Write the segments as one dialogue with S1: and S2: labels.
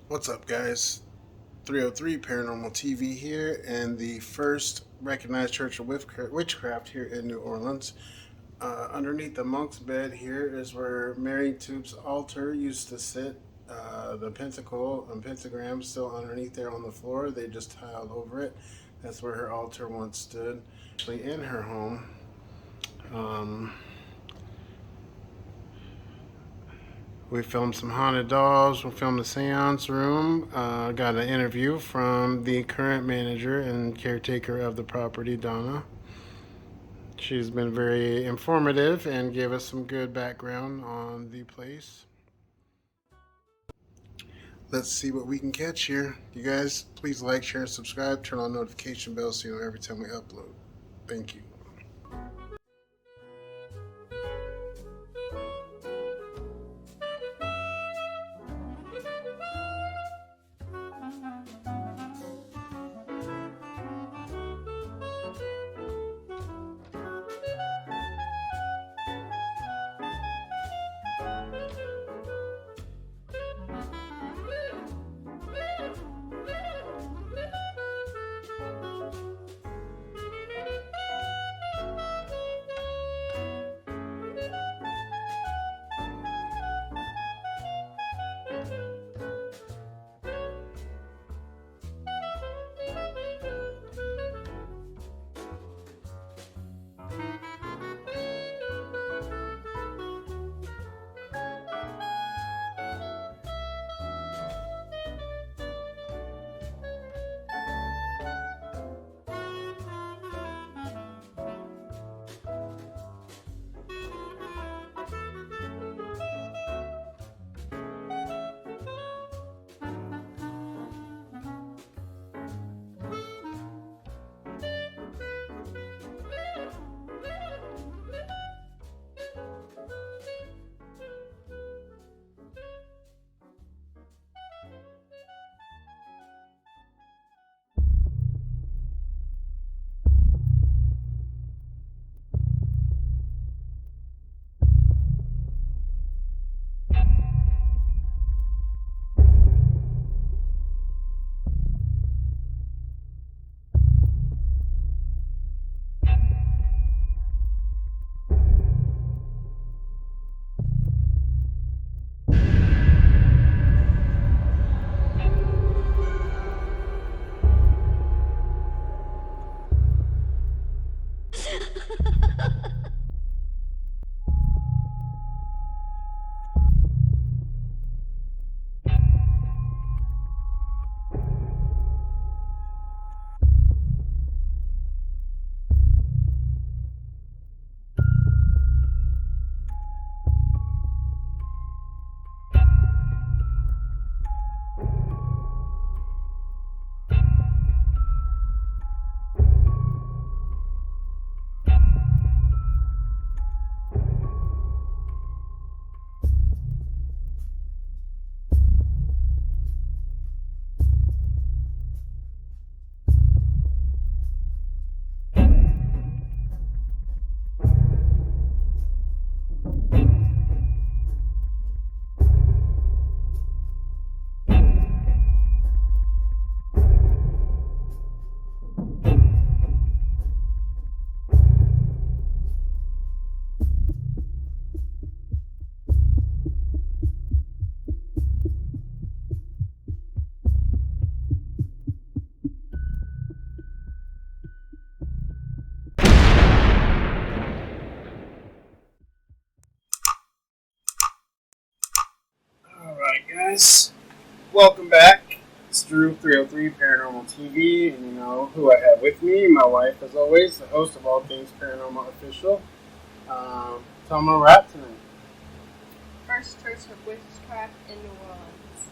S1: What's up, guys? 303 Paranormal TV here, and the first recognized church of witchcraft here in New Orleans. Underneath the monk's bed here is where Mary Toups' altar used to sit. The pentacle and pentagram still underneath there on the floor. They just tiled over it. That's where her altar once stood. Actually, in her home. Um, We filmed some haunted dolls. We filmed the seance room. Got an interview from the current manager and caretaker of the property, Donna. She's been very informative and gave us some good background on the place. Let's see what we can catch here. You guys, please like, share, and subscribe. Turn on notification bells so you know every time we upload. Thank you. Guys, welcome back. It's Drew 303 Paranormal TV, and you know who I have with me. My wife, as always, the host of All Things Paranormal Official. Tell me we're at tonight.
S2: First church of witchcraft in New Orleans.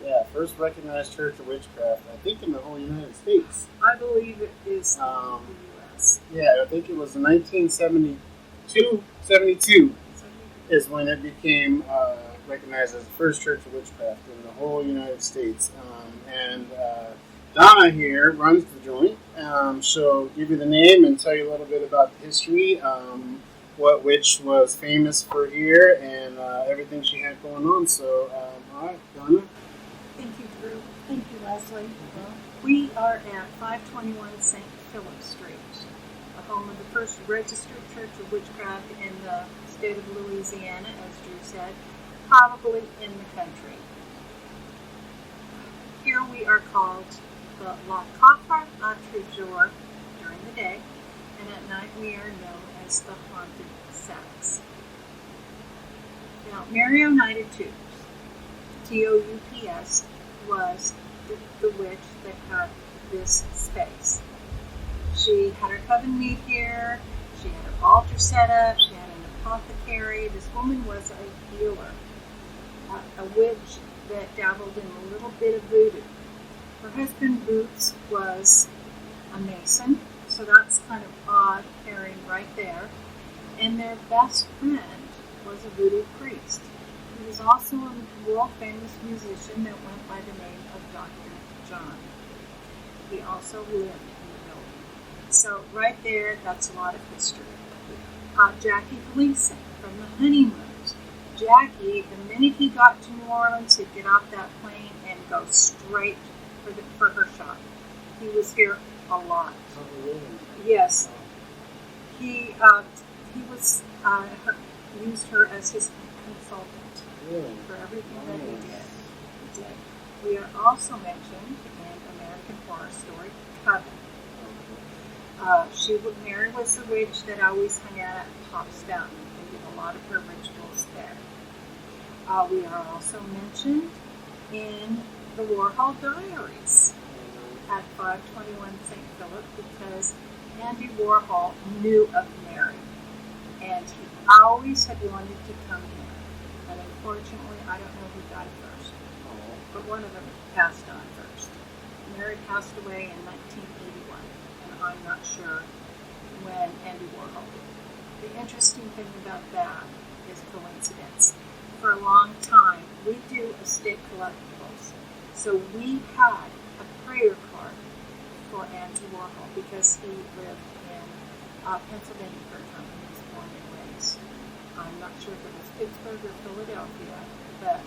S1: Yeah, first recognized church of witchcraft, I think in the whole United States.
S2: I believe it is in the U.S.
S1: Yeah, I think it was in 1972 is when it became recognized as the first church of witchcraft in the whole United States. Donna here runs the joint. She'll give you the name and tell you a little bit about the history, what witch was famous for here, and everything she had going on. So, all right, Donna.
S2: Thank
S3: Leslie. We are at 521 St. Philip Street, the home of the first registered church of witchcraft in the state of Louisiana, as Drew said, probably in the country. Here we are called the La Coffre à Trésor during the day, and at night we are known as the Haunted Seance. Now, Mary Oneida Toups, Toups, was the witch that had this space. She had her coven meet here, she had her altar set up, she had an apothecary. This woman was a healer, a witch that dabbled in a little bit of voodoo. Her husband, Boots, was a mason, so that's kind of odd pairing right there. And their best friend was a voodoo priest. He was also a world-famous musician that went by the name of Dr. John. He also lived in the building. So right there, that's a lot of history. Jackie Gleason from the Honeymoons. Jackie, the minute he got to New Orleans, he'd get off that plane and go straight for her shop. He was here a lot. Yes. He used her as his consultant for everything that he did. We are also mentioned in American Horror Story, Coven. Mary was the witch that always hung out at Pop's Fountain and did a lot of her rituals there. We are also mentioned in the Warhol Diaries at 521 St. Philip because Andy Warhol knew of Mary, and he always had wanted to come here. But unfortunately, I don't know who died first, but one of them passed on first. Mary passed away in 1981, and I'm not sure when Andy Warhol did. The interesting thing about that is coincidence. For a long time, we do estate collectibles. So we had a prayer card for Andy Warhol because he lived in Pennsylvania for a time. He was born and raised. I'm not sure if it was Pittsburgh or Philadelphia, but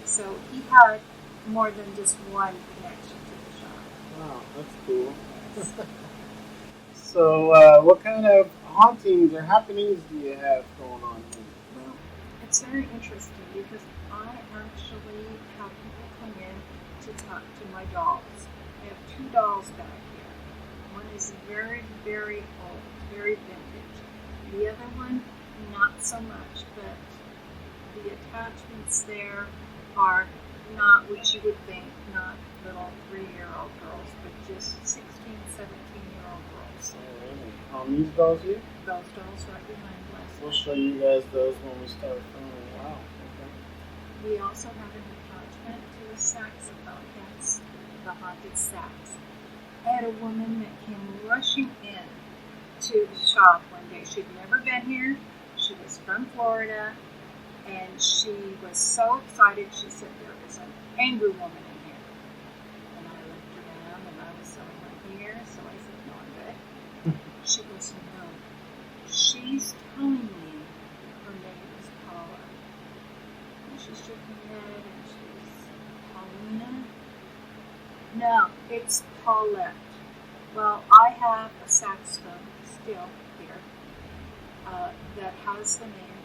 S3: so he had more than just one connection to the shop.
S4: Wow, that's cool. So, what kind of hauntings or happenings do you have going on here?
S3: Well, it's very interesting because I actually have people come in to talk to my dolls. I have 2 dolls back here. One is very, very old, very vintage. The other one, not so much, but the attachments there are not what you would think, not little 3-year-old girls, but just 16, 17-year-old girls.
S4: On these dolls here?
S3: Those dolls right behind us.
S4: We'll show you guys those when we start filming. Wow. Okay.
S3: We also have an attachment to a saxophone, hence the haunted sax. I had a woman that came rushing in to the shop one day. She'd never been here. She was from Florida, and she was so excited. She said, "There is an angry woman in here." And I looked around, and I was selling my hair, so I said, "No, I'm good." She goes, "No, she's telling me her name is Paula." And she shook her head, and she was, "Paulina?" "No, it's Paulette." Well, I have a saxophone still here that has the name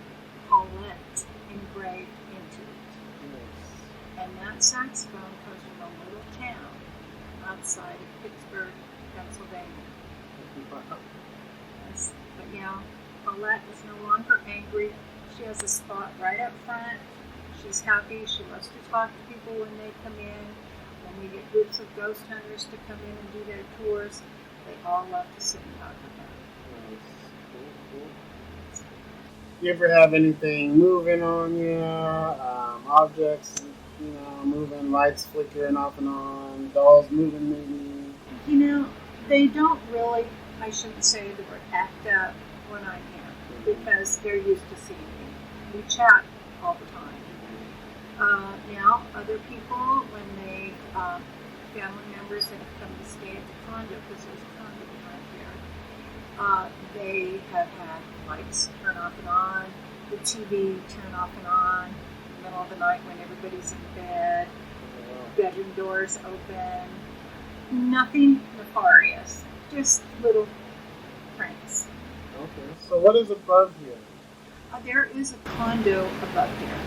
S3: Paulette engraved into it. And that saxophone comes from a little town outside of Pittsburgh, Pennsylvania. Yes. But yeah, Paulette is no longer angry. She has a spot right up front. She's happy. She loves to talk to people when they come in. When we get groups of ghost hunters to come in and do their tours, they all love to sit and talk with her.
S4: Nice. Cool. You ever have anything moving on you? Objects, moving, lights flickering off and on, dolls moving maybe?
S3: They don't really, I shouldn't say the word act up when I'm here, because they're used to seeing me. We chat all the time. Now, other people, when they, family members that have come to stay at the condo, because there's a condo behind here, they have had lights turn off and on, the TV turn off and on, in the middle of the night when everybody's in bed. bedroom doors open. Nothing nefarious, just little pranks.
S4: Okay. So what is above here?
S3: There is a condo above here.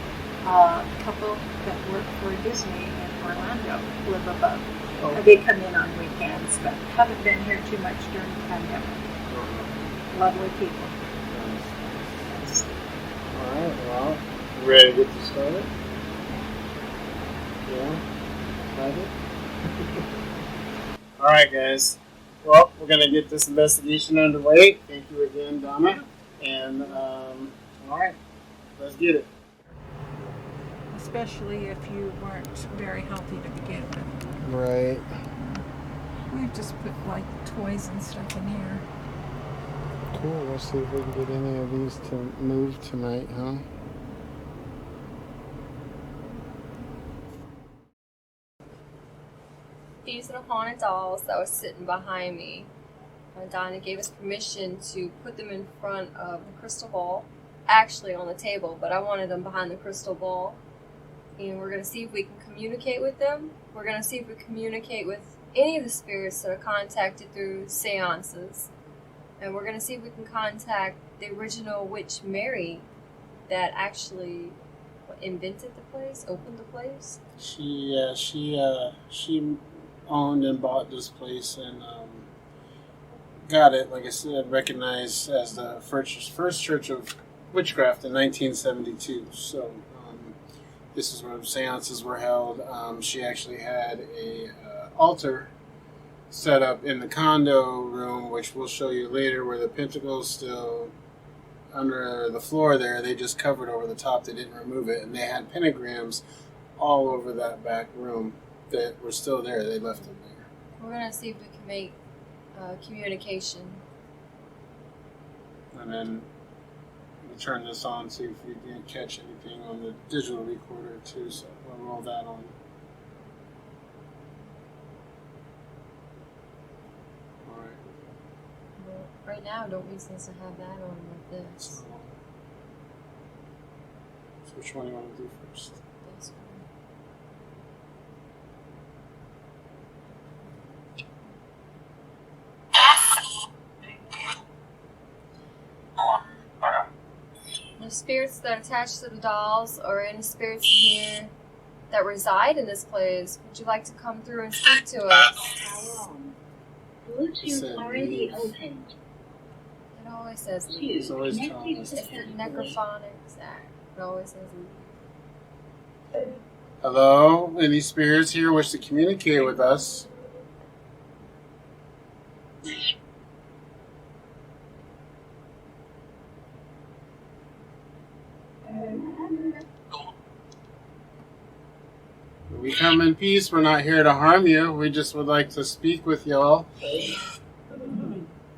S3: A couple that work for Disney in Orlando live above.
S4: Okay.
S3: They come in on weekends, but haven't been here too much during the pandemic. Lovely people.
S4: Nice. All right. Well, you ready to get this started? Yeah. Ready? All right, guys. Well, we're gonna get this investigation underway. Thank you again, Donna. And all right, let's get it.
S3: Especially if you weren't very healthy to begin with.
S1: Right.
S3: We've just put like toys and stuff in here.
S1: Cool. Let's see if we can get any of these to move tonight, huh?
S2: These are the haunted dolls that was sitting behind me. Donna gave us permission to put them in front of the crystal ball, actually on the table, but I wanted them behind the crystal ball. And we're going to see if we can communicate with them. We're going to see if we communicate with any of the spirits that are contacted through seances. And we're going to see if we can contact the original witch Mary that actually invented the place, opened the place.
S4: She owned and bought this place and got it, like I said, recognized as the first church of witchcraft in 1972. So this is where seances were held. She actually had a altar set up in the condo room, which we'll show you later, where the pentacle's still under the floor there. They just covered over the top. They didn't remove it. And they had pentagrams all over that back room that were still there. They left them there.
S2: We're going to see if we can make communication.
S4: And then we'll turn this on, see if we can catch anything on the digital recorder too. So we'll roll that on. All right.
S2: Well, right now, I don't make sense to have that on like this.
S4: So which one do you want to do first?
S2: This one. The spirits that are attached to the dolls or any spirits in here that reside in this place, would you like to come through and speak to us?
S5: Bluetooth already opened.
S2: It always says
S4: It's always telling us.
S2: it's the necrophonics act. It always says
S4: Hello? Any spirits here wish to communicate with us? We come in peace. We're not here to harm you. We just would like to speak with y'all.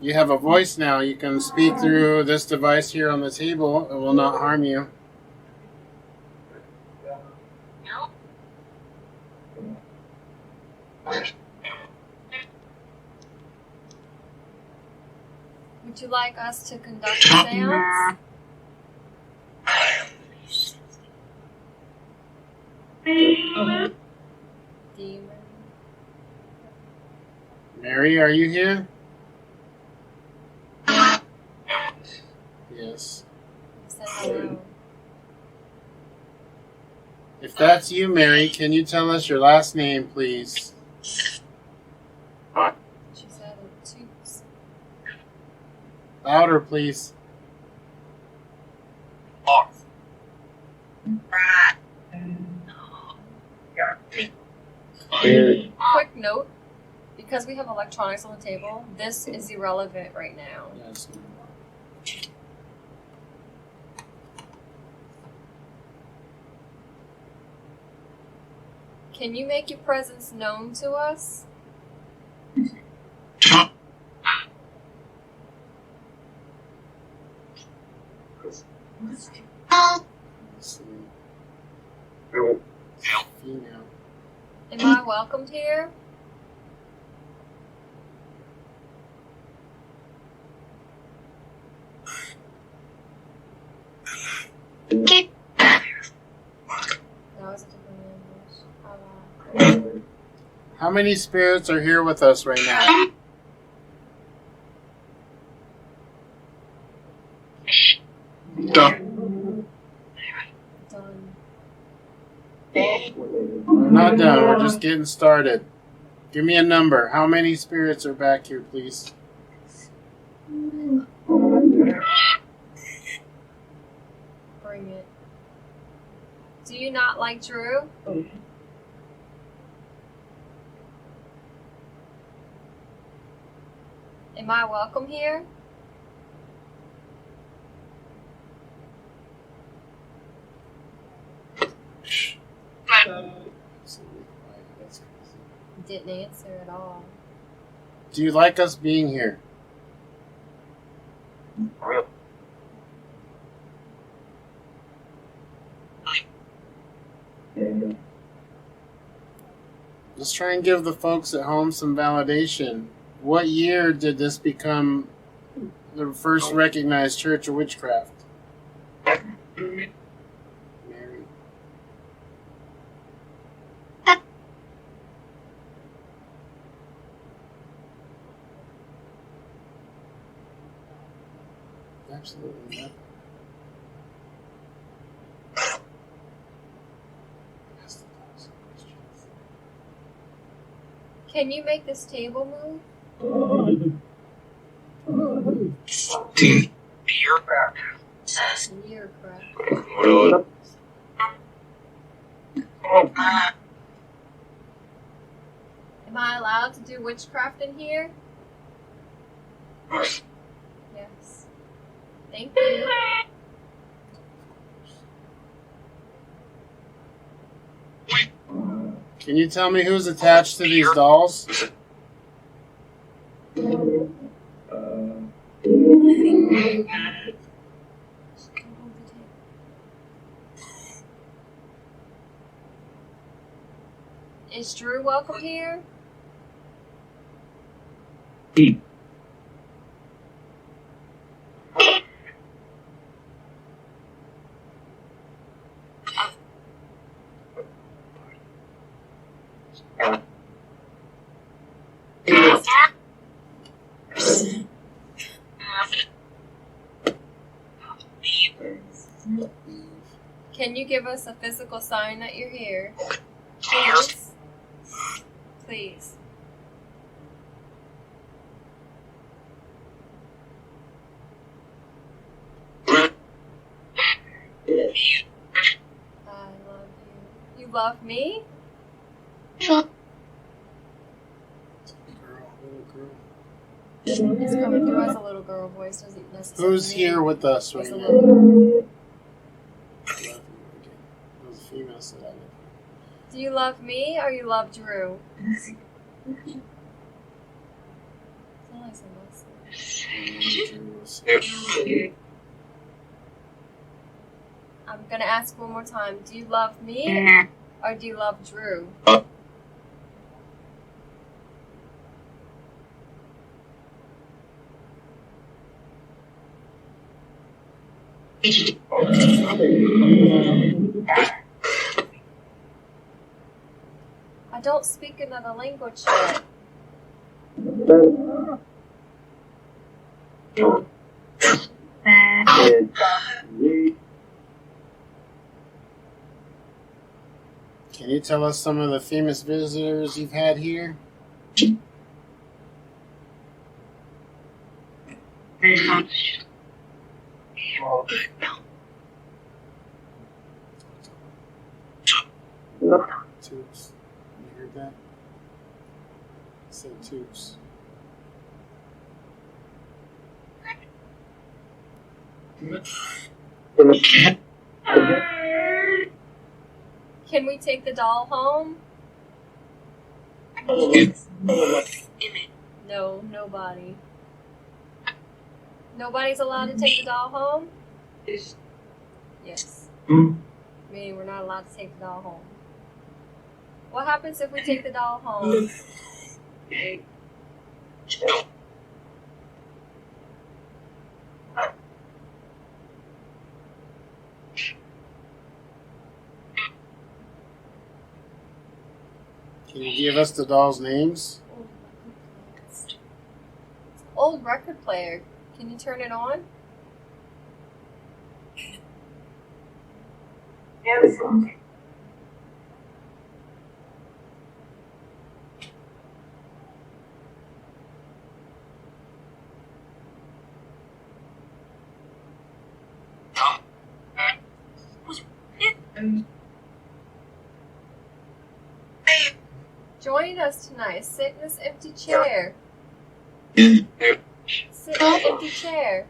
S4: You have a voice now. You can speak through this device here on the table. It will not harm you.
S2: would you like us to conduct a seance? Demon.
S4: Mary, are you here? Yes.
S2: Say hello.
S4: If that's you, Mary, can you tell us your last name, please?
S2: She said Toups.
S4: Louder, please.
S2: Quick note, because we have electronics on the table, this is irrelevant right now.
S4: Yes.
S2: Can you make your presence known to us?
S4: Let's see. Female.
S2: Am I welcomed here? That was a different language.
S4: How many spirits are here with us right now?
S2: Done.
S4: We're not done. We're just getting started. Give me a number. How many spirits are back here, please?
S2: Bring it. Do you not like Drew? Am I welcome here?
S4: Shh. Absolutely quiet. That's crazy.
S2: Didn't answer at all.
S4: Do you like us being here? Let's try and give the folks at home some validation. What year did this become the first recognized Church of Witchcraft? Mary. Absolutely not. Ask the dogs some questions.
S2: Can you make this table move? You're correct. Am I allowed to do witchcraft in here? Yes. Thank you.
S4: Can you tell me who's attached to these dolls?
S2: Is Drew welcome here? Can you give us a physical sign that you're here? Please. Please. I love you. You love me?
S4: Girl, little girl.
S2: It's coming through as a little girl voice, doesn't necessarily
S4: Who's here with us right
S2: as a
S4: now?
S2: little girl.
S4: I love you again. Those females said I love
S2: Do you love me or you love Drew? Sound like some
S4: you.
S2: I'm gonna ask one more time. Do you love me or do you love Drew? I don't speak another language yet.
S4: Can you tell us some of the famous visitors you've had here? Toups. You heard that? I said Toups.
S2: Can we take the doll home? No, nobody. Nobody's allowed to take the doll home? Yes. Meaning we're not allowed to take the doll home. What happens if we take the doll home?
S4: Can you give us the dolls' names?
S2: Old record player. Can you turn it on?
S5: Yes.
S2: Join us tonight. Sit in this empty chair. Sit in the empty chair.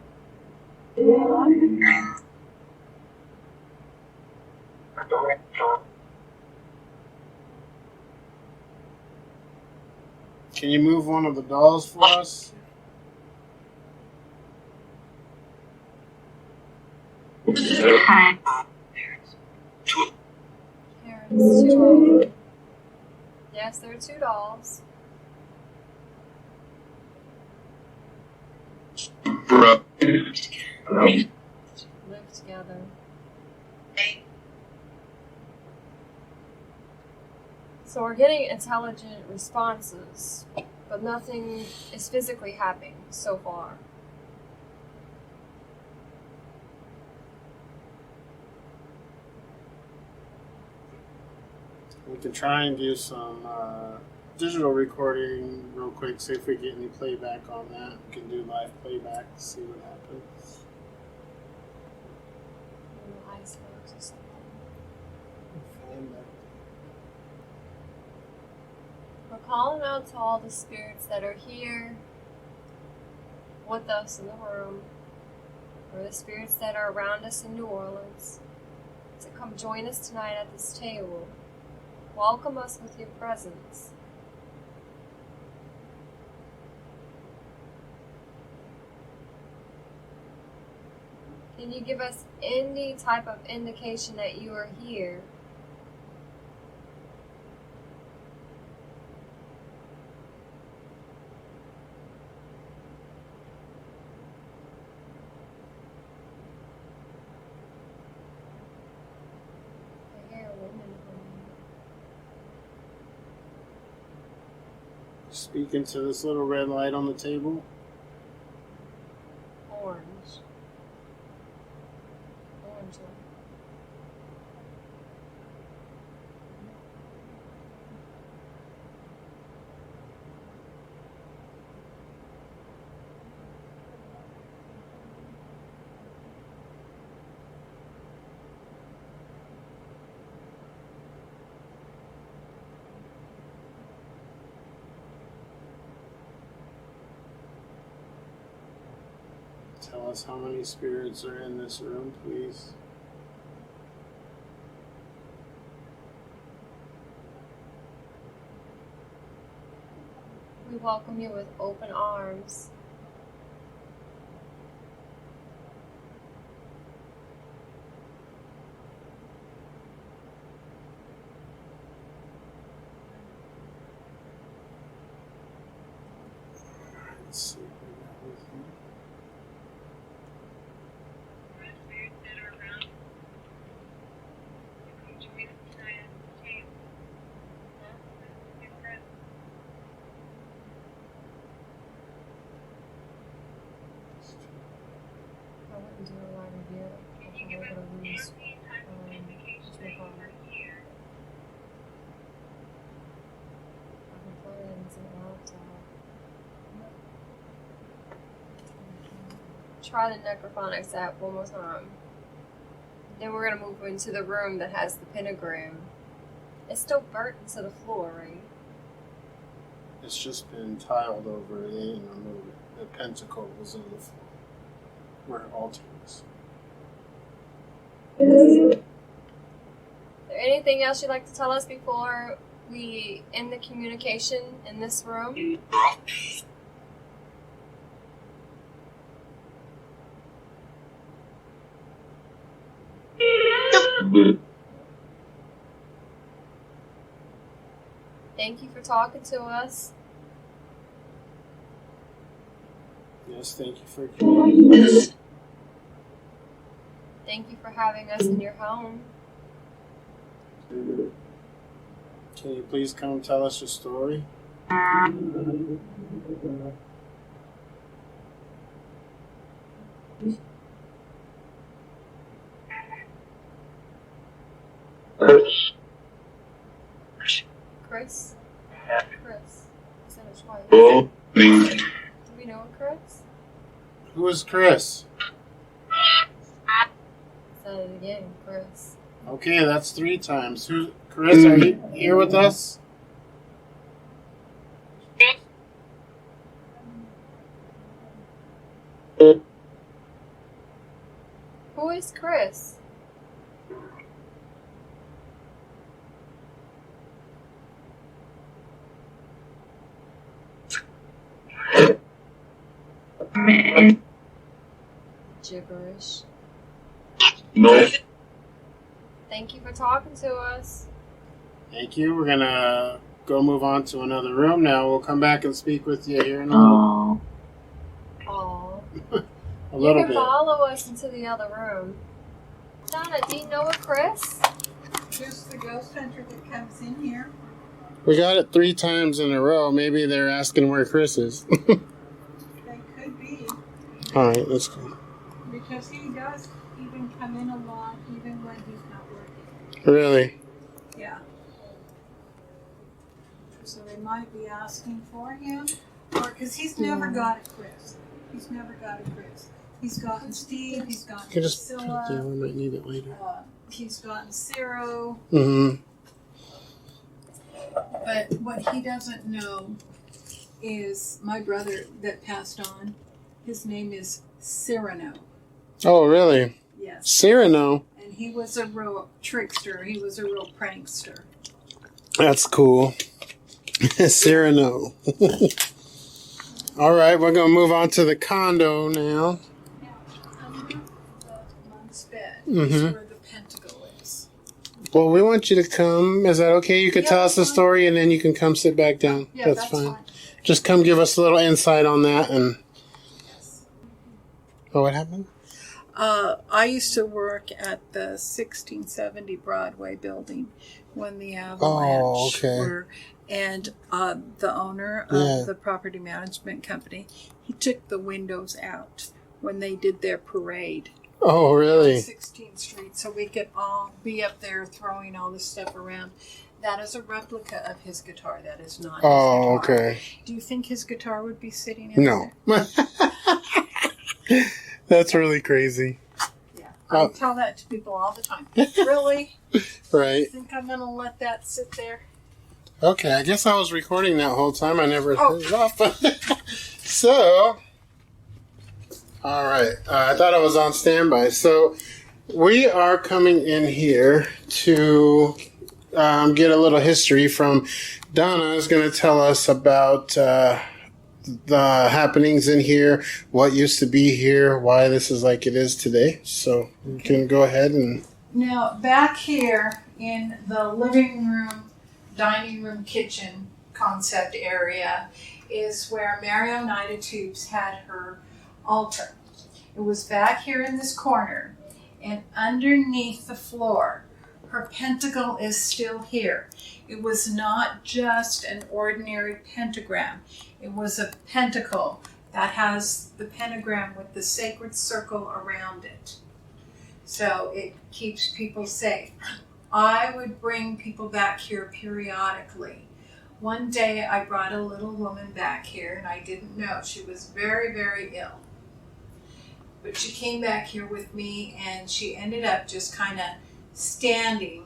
S4: Can you move one of the dolls for us?
S2: Parents, two of them. Yes, there are two dolls. Live together. So we're getting intelligent responses, but nothing is physically happening so far.
S4: We can try and do some digital recording real quick, see if we get any playback on that. We can do live playback, see what happens.
S2: Icebergs or something. We're calling out to all the spirits that are here with us in the room, or the spirits that are around us in New Orleans, to come join us tonight at this table. Welcome us with your presence. Can you give us any type of indication that you are here? I hear a woman humming.
S4: Speak into this little red light on the table.
S2: Orange. Orange light.
S4: Tell us how many spirits are in this room, please.
S2: We welcome you with open arms.
S4: Let's see what we got with you.
S2: I wouldn't do a live review. I'm probably going to lose my phone. I can play it into the laptop. Try the necrophonics app one more time. Then we're going to move into the room that has the pentagram. It's still burnt into the floor, right?
S4: It's just been tiled over. They didn't remove it. The pentacle was on the floor where it alters.
S2: Is there anything else you'd like to tell us before we end the communication in this room? Thank you for talking to us.
S4: Yes, thank you for communicating.
S2: Thank you for having us in your home.
S1: Can you please come tell us your story?
S2: Chris? Chris. Is that his wife?
S5: Oh,
S2: Do we know a Chris?
S1: Who is Chris?
S2: Said it again, Chris.
S1: Okay, that's 3 times. Who? Chris, are you here with us?
S2: Who is Chris? Gibberish.
S5: no.
S2: Thank you for talking to us.
S1: Thank you. We're gonna go move on to another room now. We'll come back and speak with you here in a little,
S2: Aww.
S1: a little
S2: You can
S1: bit.
S2: follow us into the other room. Donna, do you know a Chris?
S3: Just the ghost hunter that comes in here.
S1: We got it 3 times in a row. Maybe they're asking where Chris is.
S3: They could be.
S1: All right, let's go.
S3: Because he does even come in a lot, even when he's not working.
S1: Really?
S3: Yeah. So they might be asking for him. Or because he's never got a Chris. He's never got a Chris. He's gotten Steve, he's
S1: You
S3: gotten
S1: can just put it there.
S3: Priscilla,
S1: We might need it later.
S3: he's gotten Ciro.
S1: Mm-hmm.
S3: But what he doesn't know is my brother that passed on, his name is Cyrano.
S1: Oh, really?
S3: Yes.
S1: Cyrano.
S3: And he was a real trickster. He was a real prankster.
S1: That's cool. Cyrano. All right, we're going to move on to the condo now.
S3: Now, under the monk's bed
S1: Mhm.
S3: is where the pentacle is.
S1: Well, we want you to come. Is that okay? You could
S3: Yeah,
S1: tell us the
S3: that's fine.
S1: story and then you can come sit back down.
S3: Yeah,
S1: that's
S3: that's
S1: fine.
S3: fine.
S1: Just come give us a little insight on that. And
S3: Yes.
S1: oh, what happened?
S3: I used to work at the 1670 Broadway building when the Avalanche
S1: okay.
S3: were, and the owner
S1: Yeah.
S3: of the property management company, he took the windows out when they did their parade
S1: Oh,
S3: on
S1: really?
S3: 16th Street, so we could all be up there throwing all this stuff around. That is a replica of his guitar. That is not
S1: Oh,
S3: his guitar.
S1: okay.
S3: Do you think his guitar would be sitting in
S1: No.
S3: there?
S1: That's really crazy.
S3: Yeah.
S1: Oh.
S3: I tell that to people all the time. Really?
S1: Right.
S3: Think I'm going to let that sit there?
S1: Okay, I guess I was recording that whole time. I never
S3: Oh.
S1: turned it off. So, all right. I thought I was on standby. So, we are coming in here to get a little history from Donna. Is going to tell us about the happenings in here, what used to be here, why this is like it is today. So, you can go ahead and.
S3: Now, back here in the living room, dining room, kitchen concept area is where Mary Oneida Toups had her altar. It was back here in this corner, and underneath the floor, her pentacle is still here. It was not just an ordinary pentagram. It was a pentacle that has the pentagram with the sacred circle around it. So it keeps people safe. I would bring people back here periodically. One day I brought a little woman back here and I didn't know. She was very, very ill. But she came back here with me and she ended up just kind of standing,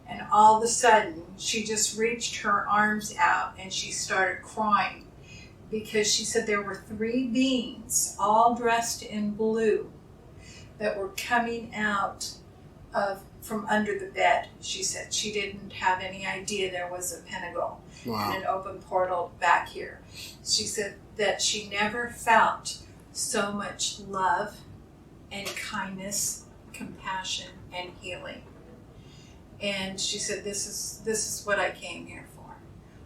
S3: and all of a sudden she just reached her arms out and she started crying because she said there were 3 beings all dressed in blue that were coming out from under the bed. She said she didn't have any idea there was a pentacle and an open portal back here. She said that she never felt so much love and kindness, compassion, and healing. And she said, this is what I came here for.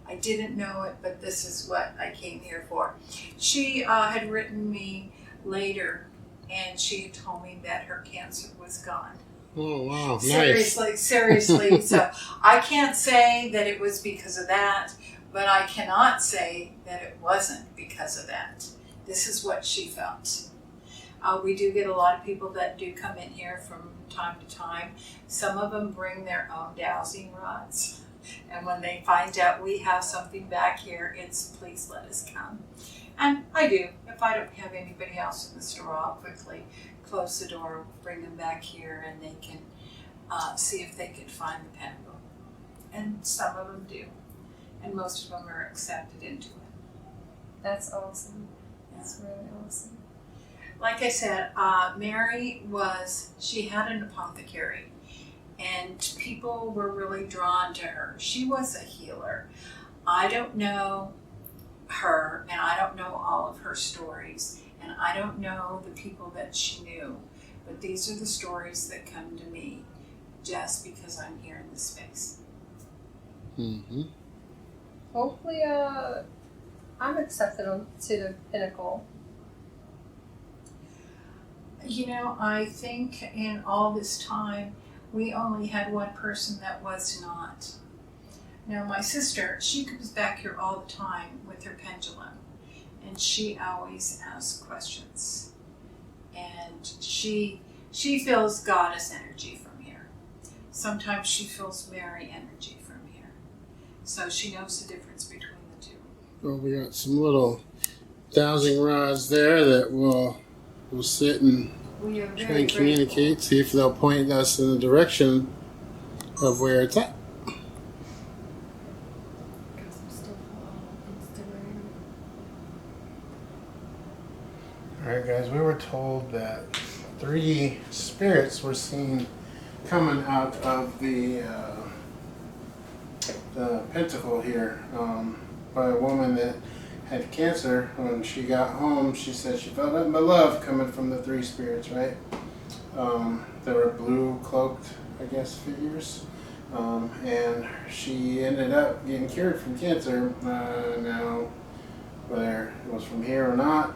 S3: I didn't know it, but this is what I came here for. She had written me later, and she had told me that her cancer was gone.
S1: Oh, wow. Nice.
S3: Seriously. So I can't say that it was because of that, but I cannot say that it wasn't because of that. This is what she felt. We do get a lot of people that do come in here from time to time. Some of them bring their own dowsing rods. And when they find out we have something back here, it's please let us come. And I do. If I don't have anybody else in the store, I'll quickly close the door, bring them back here, and they can see if they can find the pendulum. And some of them do. And most of them are accepted into it.
S2: That's awesome. That's really awesome.
S3: Like I said, Mary she had an apothecary, and people were really drawn to her. She was a healer. I don't know her, and I don't know all of her stories, and I don't know the people that she knew, but these are the stories that come to me just because I'm here in this space.
S1: Mm-hmm.
S2: Hopefully, I'm accepted onto the pinnacle.
S3: You know, I think in all this time, we only had one person that was not. Now, my sister, she comes back here all the time with her pendulum, and she always asks questions. And she feels goddess energy from here. Sometimes she feels Mary energy from here. So she knows the difference between the two.
S1: Well, we got some little dowsing rods there that we'll sit and
S2: We are
S1: try
S2: very
S1: and communicate, see if they'll point us in the direction of where it's at. Alright guys, we were told that 3 spirits were seen coming out of the pentacle here by a woman that had cancer. When she got home, she said she felt nothing but love coming from the 3 spirits, right? They were blue cloaked, I guess, figures. And she ended up getting cured from cancer. Now, whether it was from here or not,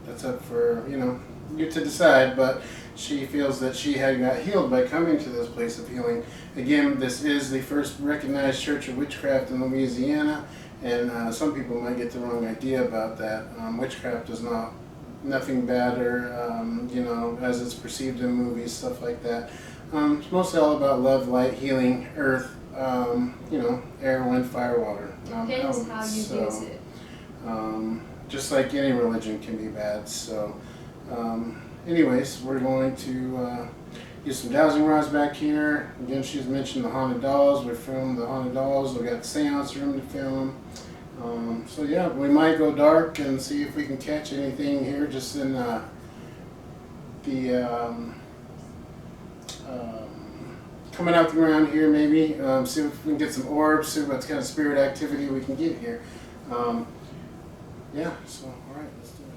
S1: that's up for, you to decide, but she feels that she had got healed by coming to this place of healing. Again, this is the first recognized church of witchcraft in Louisiana, and some people might get the wrong idea about that. Witchcraft is nothing bad or, as it's perceived in movies, stuff like that. It's mostly all about love, light, healing, earth, air, wind, fire, water.
S2: Depends how you use it.
S1: Just like any religion can be bad. So, anyways, we're going to use some dowsing rods back here. Again, she's mentioned the haunted dolls. We filmed the haunted dolls. We got the seance room to film. So yeah, we might go dark and see if we can catch anything here, just in coming out the ground here, maybe. See if we can get some orbs. See what kind of spirit activity we can get here. Yeah, so, all right, let's do it.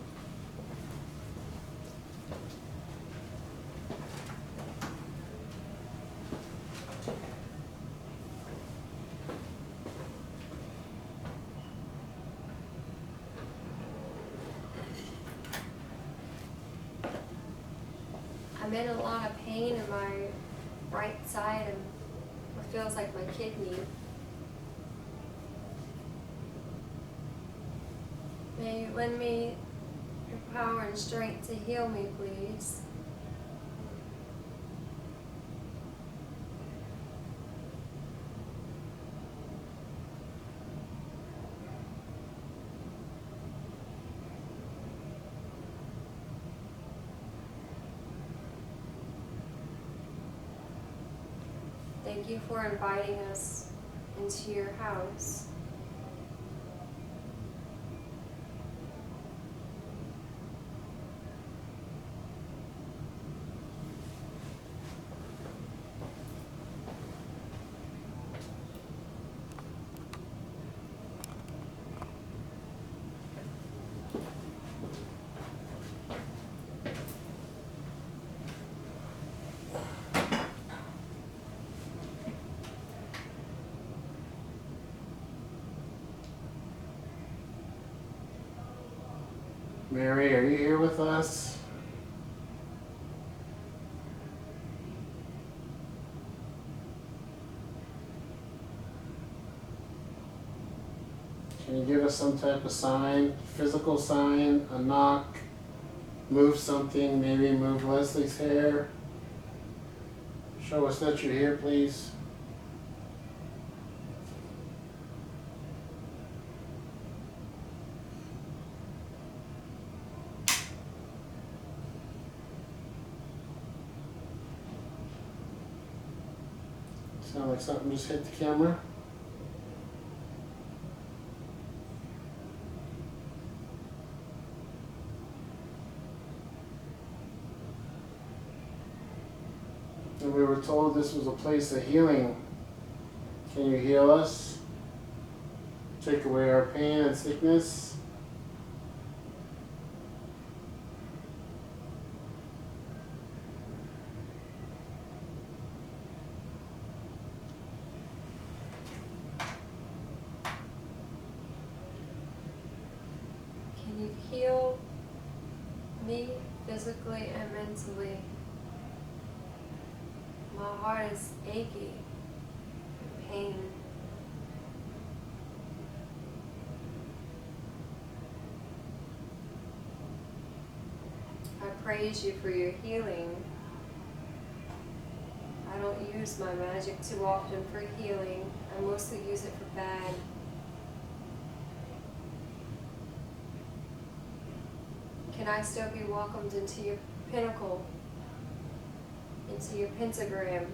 S2: I'm in a lot of pain in my right side and what feels like my kidney. May you lend me your power and strength to heal me, please. Thank you for inviting us into your house.
S1: Mary, are you here with us? Can you give us some type of sign, physical sign, a knock, move something, maybe move Leslie's hair? Show us that you're here, please. Sound like something just hit the camera. And we were told this was a place of healing. Can you heal us? Take away our pain and sickness?
S2: Can you heal me physically and mentally? My heart is achy, pain. I praise you for your healing. I don't use my magic too often for healing. I mostly use it for bad. Can I still be welcomed into your pinnacle? Into your pentagram?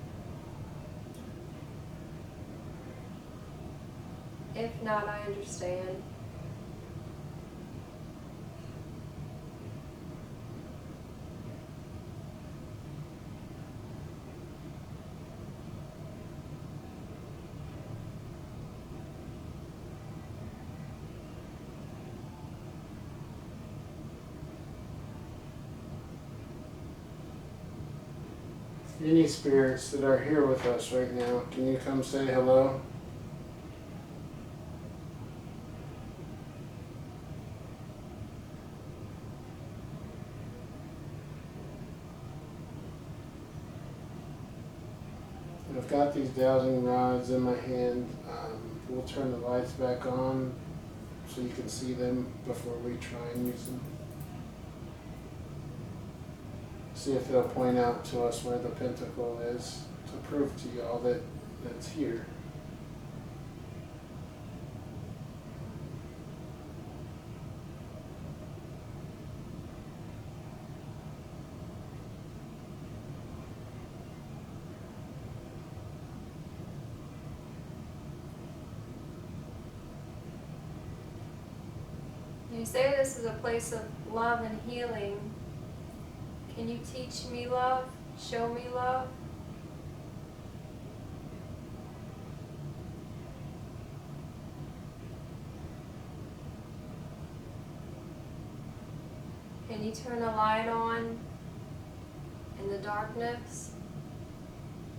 S2: If not, I understand.
S1: Any spirits that are here with us right now, can you come say hello? I've got these dowsing rods in my hand. We'll turn the lights back on so you can see them before we try and use them. See if they'll point out to us where the pentacle is to prove to y'all that it's here.
S2: You say this is a place of love and healing. Can you teach me love? Show me love? Can you turn a light on in the darkness,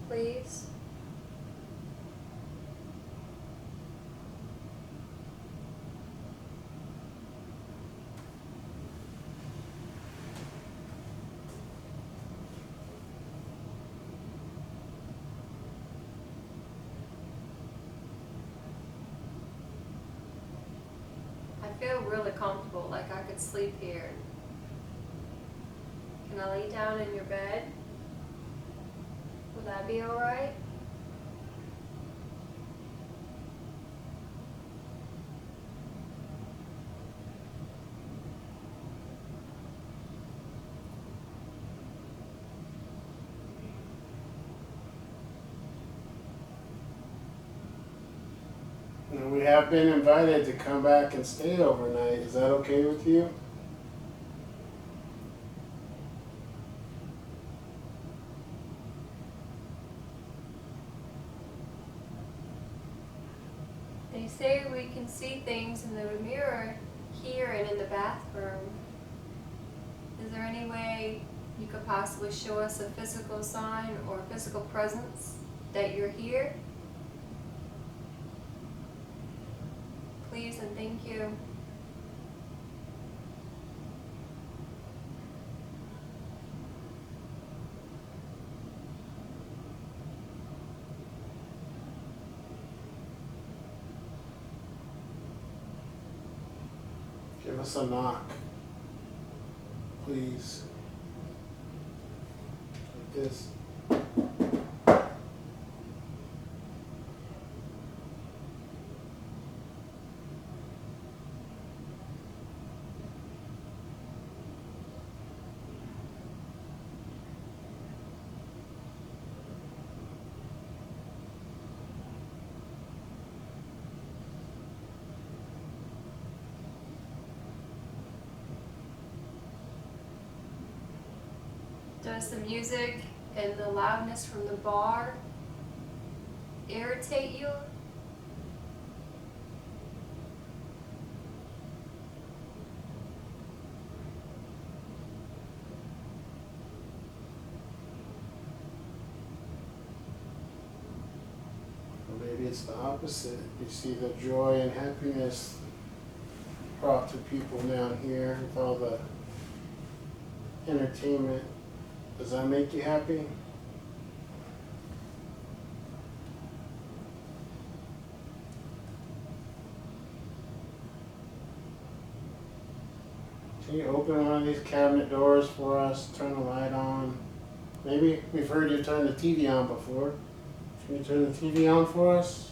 S2: please? I feel really comfortable, like I could sleep here. Can I lay down in your bed? Will that be alright?
S1: And we have been invited to come back and stay overnight. Is that okay with you?
S2: They say we can see things in the mirror here and in the bathroom. Is there any way you could possibly show us a physical sign or a physical presence that you're here? Please and thank you.
S1: us a knock, please. Like this.
S2: Does the music and the loudness from the bar irritate you?
S1: Or maybe it's the opposite. You see the joy and happiness brought to people down here with all the entertainment. Does that make you happy? Can you open one of these cabinet doors for us? Turn the light on. Maybe we've heard you turn the TV on before. Can you turn the TV on for us?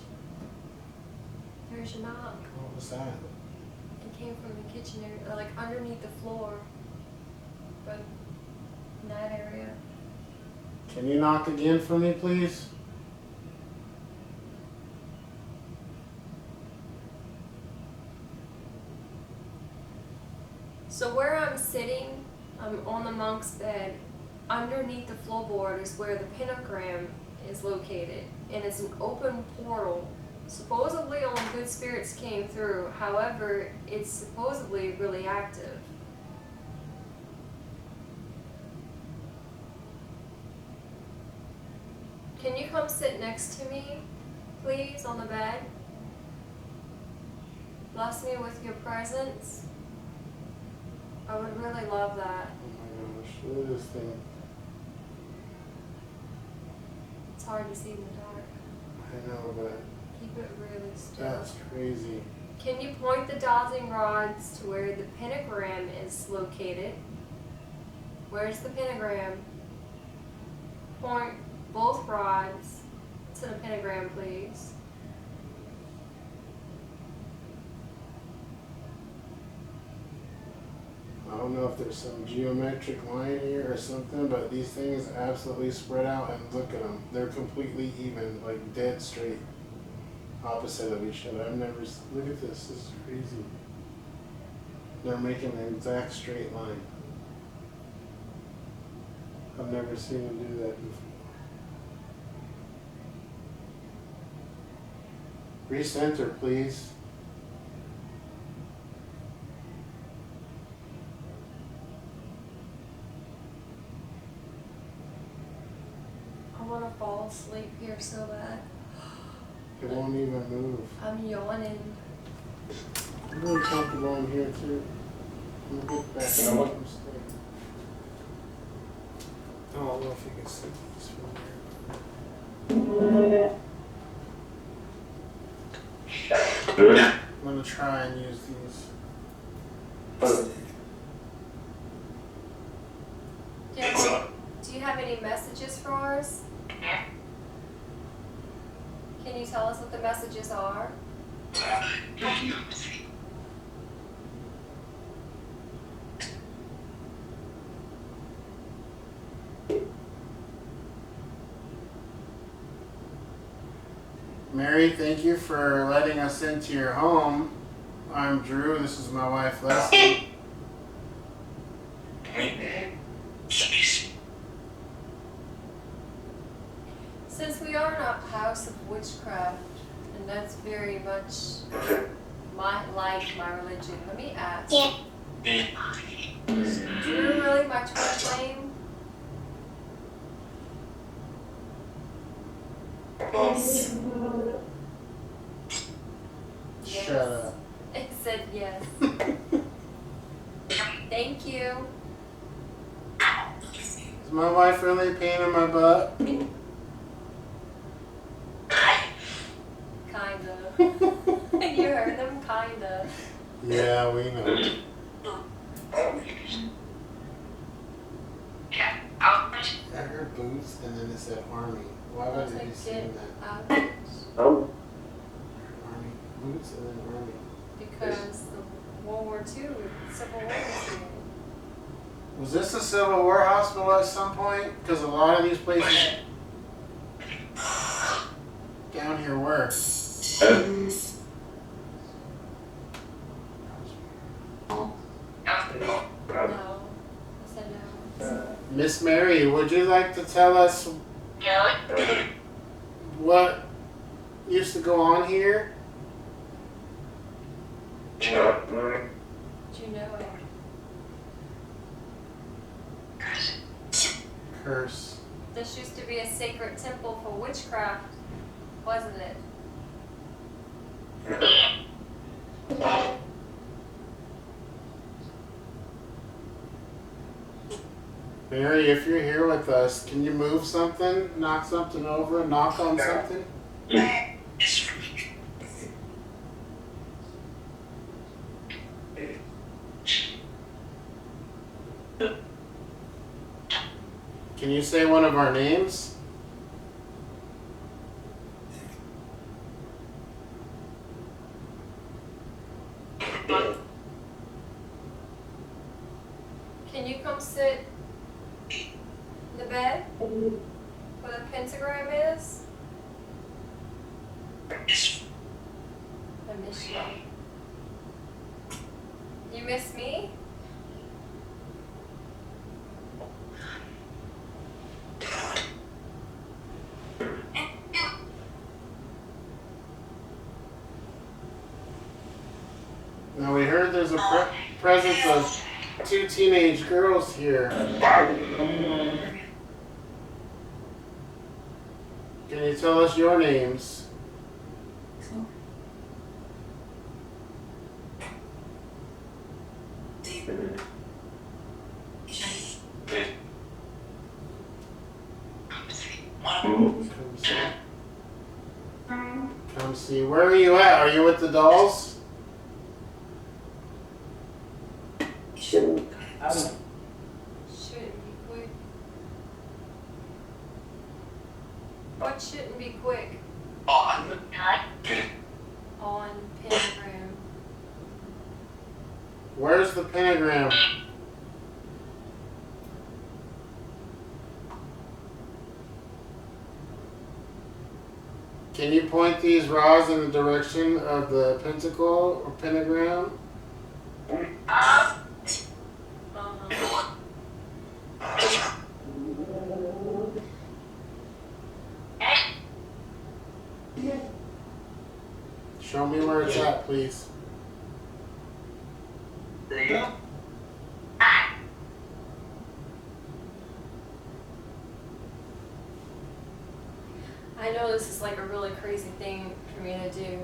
S2: There's your knock.
S1: What was that?
S2: It came from the kitchen area, like underneath the floor. But in that area.
S1: Can you knock again for me, please?
S2: So where I'm sitting, I'm on the monk's bed. Underneath the floorboard is where the pentagram is located, and it's an open portal. Supposedly only good spirits came through. However, it's supposedly really active. Can you come sit next to me, please, on the bed? Bless me with your presence. I would really love that.
S1: Oh my gosh, look at this thing.
S2: It's hard to see in the dark.
S1: I know, but
S2: Keep it really still.
S1: that's crazy.
S2: Can you point the dowsing rods to where the pentagram is located? Where's the pentagram? Point both rods to the pentagram, please.
S1: I don't know if there's some geometric line here or something, but these things absolutely spread out, and look at them. They're completely even, like dead straight, opposite of each other. Look at this, this is crazy. They're making an exact straight line. I've never seen them do that before. Recenter, please.
S2: I want to fall asleep here so bad.
S1: It won't even move.
S2: I'm yawning.
S1: I'm really comfortable in here too. I'm gonna get back
S5: You know what?
S1: up and stay. I don't know if you can see these from here. I'm gonna try and use these.
S2: Do you have any messages for us? Can you tell us what the messages are?
S1: Mary, thank you for letting us into your home. I'm Drew. This is my wife, Leslie.
S2: Since we are in a house of witchcraft, and that's very much my religion, let me ask. Is Drew really my twin name?
S1: Shut up.
S2: It said yes. Thank you.
S1: Is my wife really a pain in my butt?
S2: Kinda. You heard them, kinda.
S1: Yeah, we know. said army. Why would it be saying that?
S2: Out
S1: Army boots and then army.
S2: because the World War II, Civil War was here.
S1: Was this a Civil War hospital at some point? Because a lot of these places down here were.
S2: No. I said no.
S1: Miss Mary, would you like to tell us what used to go on here?
S2: Did you know it?
S1: Curse.
S2: This used to be a sacred temple for witchcraft, wasn't it?
S1: Mary, if you're here with us, can you move something? Knock something over? Knock on something? Can you say one of our names?
S2: Can you come sit in the bed where the pentagram is? I miss you. You miss me?
S1: Now we heard there's a presence of 2 teenage girls here. Can you tell us your names? Come see. Where are you at? Are you with the dolls?
S2: Shouldn't be quick. What shouldn't be quick? On pentagram.
S1: Where's the pentagram? Can you point these rods in the direction of the pentacle or pentagram? Show me where it's at, please.
S2: I know this is like a really crazy thing for me to do,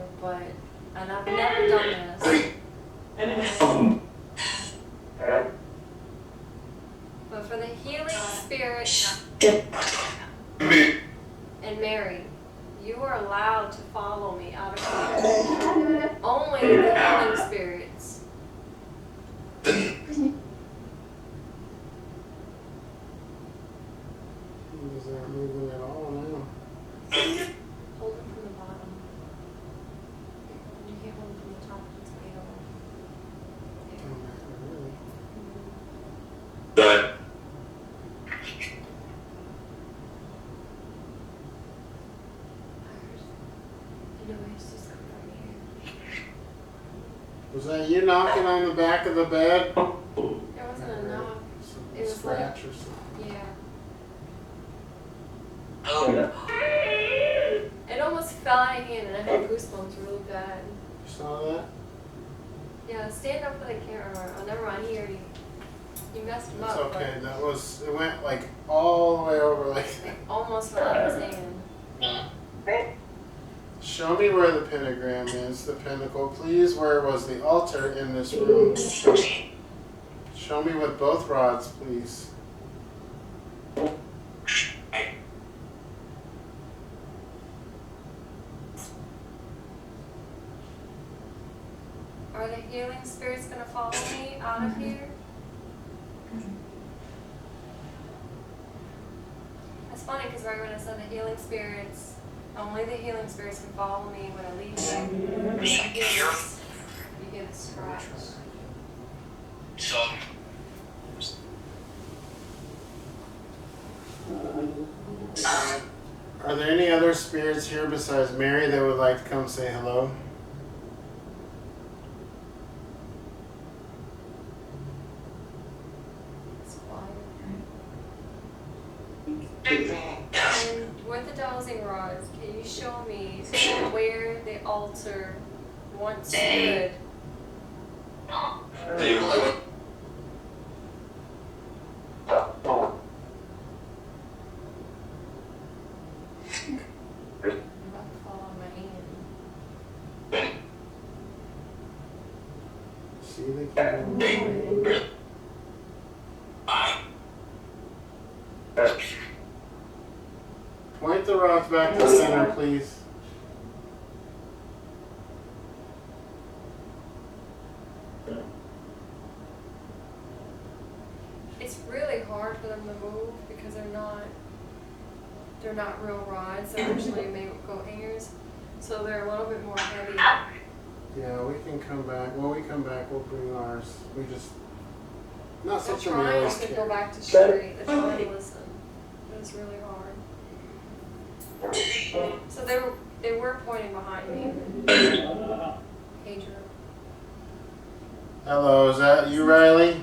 S2: and I've never done this. But for the healing spirit and Mary, you are allowed to follow me out of here. Only the healing spirits.
S1: These aren't moving at all now.
S2: Hold it from the bottom. You can't hold it from the top. It's way over. Anyways, just come from here.
S1: Was that you knocking on the back of the bed?
S2: There wasn't a knock.
S1: Some
S2: It was
S1: scratch or something.
S2: Yeah. It almost fell out of hand and I had goosebumps really bad.
S1: You saw that?
S2: Yeah, stand up for the camera. Oh, never mind. He already, you messed him
S1: It's
S2: up.
S1: okay. That was, it went like all the way over like that.
S2: But almost fell out of his hand.
S1: Show me where the pentagram is, the pinnacle, please. Where was the altar in this room? Show me with both rods, please.
S2: Are the healing spirits going to follow me out of here? As funny because right when I said the healing spirits, only the healing spirits can follow me when I leave you. You get a scratch.
S1: Are there any other spirits here besides Mary that would like to come say hello?
S2: It's quiet. And with the dowsing rods, can you show me where the altar once stood? I'm about to fall on my hand.
S1: See the Point the rods back to the center, please.
S2: It's really hard for them to move because they're not real rods. They're actually made with coat hangers, so they're a little bit more heavy.
S1: Yeah, we can come back. When we come back, we'll bring ours. We just not
S2: They're
S1: something we
S2: trying
S1: always
S2: to go
S1: carry.
S2: back to straight. They're trying to listen. It's really hard. So they were pointing behind me. Hey, Drew.
S1: Hello, is that you, Riley?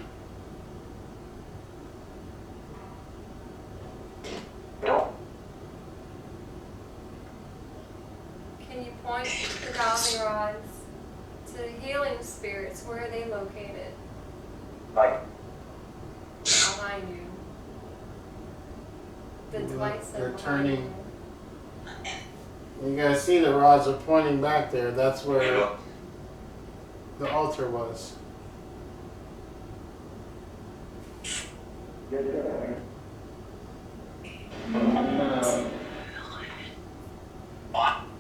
S2: Can you point the dowsing rods to the healing spirits? Where are they located? Behind you. The light said
S1: They're
S2: behind
S1: turning.
S2: you.
S1: You guys see the rods are pointing back there. That's where the altar was.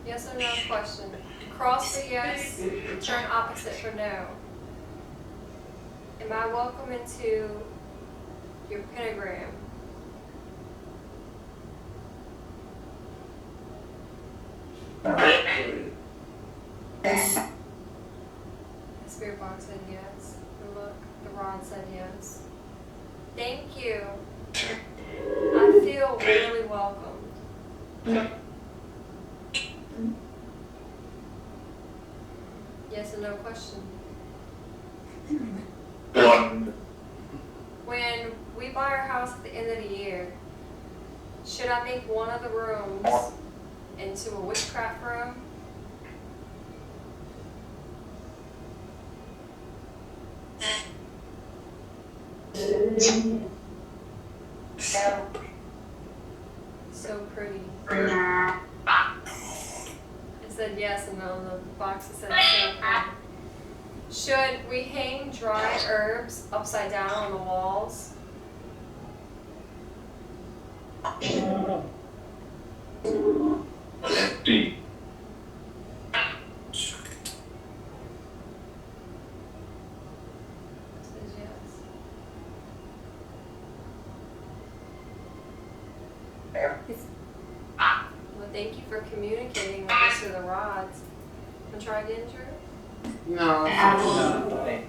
S2: Yes or no question. Cross for yes, turn opposite for no. Am I welcome into your pentagram? The spirit box said yes. The rod said yes. Thank you. I feel really welcomed. Yes or no question. When we buy our house at the end of the year, should I make one of the rooms into a witchcraft room? So pretty. It said yes, and on the box it said so pretty. Should we hang dry herbs upside down on the walls?
S5: D.
S2: Says yes. Well, thank you for communicating with us through the rods. Want to try again, Drew?
S1: No. I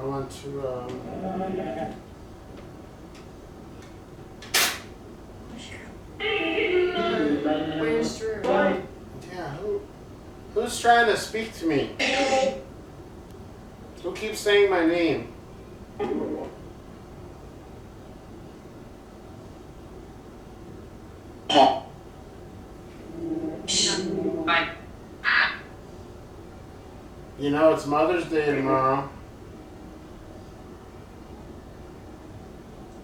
S1: want to.
S2: Where's Drew?
S1: Yeah. Who's trying to speak to me? Who keeps saying my name? You know, it's Mother's Day tomorrow.